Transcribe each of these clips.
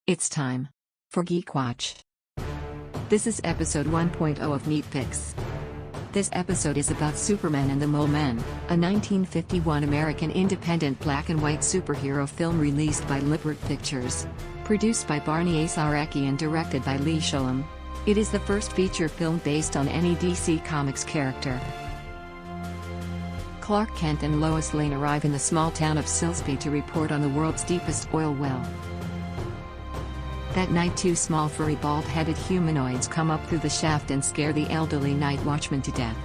It's time for Geekwatch. This is episode 1.0 of Neatpix. This episode is about Superman and the Mole Men, a 1951 American independent black and white superhero film released by Lippert Pictures. Produced by Barney Asarecki and directed by Lee Shalom. It is the first feature film based on any DC Comics character. Clark Kent and Lois Lane arrive in the small town of Silsbee to report on the world's deepest oil well. That night, two small furry bald-headed humanoids come up through the shaft and scare the elderly night watchman to death.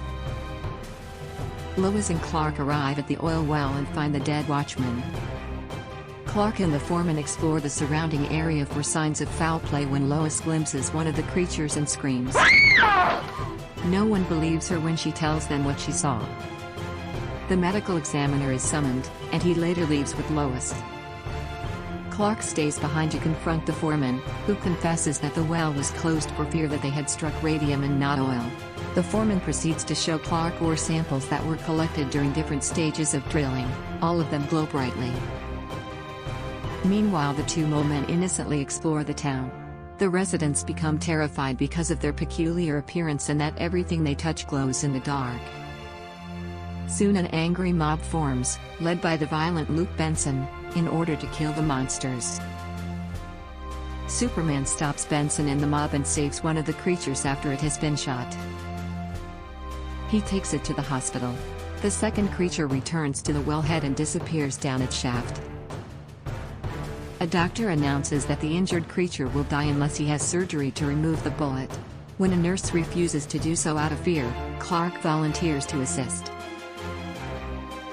Lois and Clark arrive at the oil well and find the dead watchman. Clark and the foreman explore the surrounding area for signs of foul play when Lois glimpses one of the creatures and screams. No one believes her when she tells them what she saw. The medical examiner is summoned, and he later leaves with Lois. Clark stays behind to confront the foreman, who confesses that the well was closed for fear that they had struck radium and not oil. The foreman proceeds to show Clark ore samples that were collected during different stages of drilling. All of them glow brightly. Meanwhile, the two mole men innocently explore the town. The residents become terrified because of their peculiar appearance and that everything they touch glows in the dark. Soon an angry mob forms, led by the violent Luke Benson, in order to kill the monsters. Superman stops Benson and the mob and saves one of the creatures after it has been shot. He takes it to the hospital. The second creature returns to the wellhead and disappears down its shaft. A doctor announces that the injured creature will die unless he has surgery to remove the bullet. When a nurse refuses to do so out of fear, Clark volunteers to assist.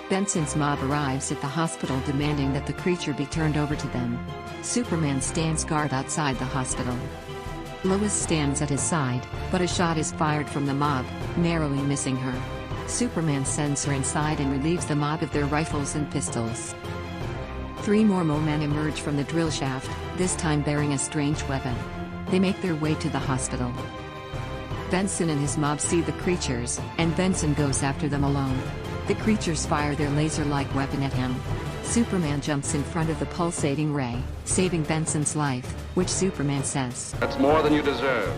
Benson's mob arrives at the hospital demanding that the creature be turned over to them. Superman stands guard outside the hospital. Lois stands at his side, but a shot is fired from the mob, narrowly missing her. Superman sends her inside and relieves the mob of their rifles and pistols. Three more mole men emerge from the drill shaft, this time bearing a strange weapon. They make their way to the hospital. Benson and his mob see the creatures, and Benson goes after them alone. The creatures fire their laser-like weapon at him. Superman jumps in front of the pulsating ray, saving Benson's life, which Superman says, "That's more than you deserve."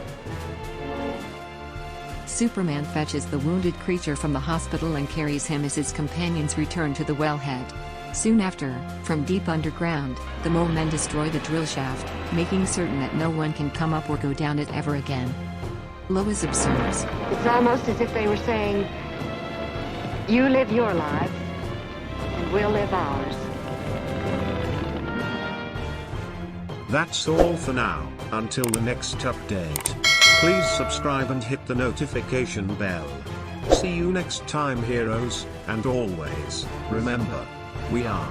Superman fetches the wounded creature from the hospital and carries him as his companions return to the wellhead. Soon after, from deep underground, the mole men destroy the drill shaft, making certain that no one can come up or go down it ever again. Lois observes, "It's almost as if they were saying, you live your life, and we'll live ours." That's all for now, until the next update. Please subscribe and hit the notification bell. See you next time, heroes, and always, remember, we are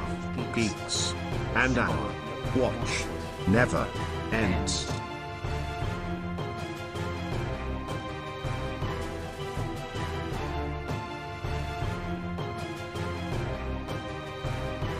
geeks, and our watch never ends.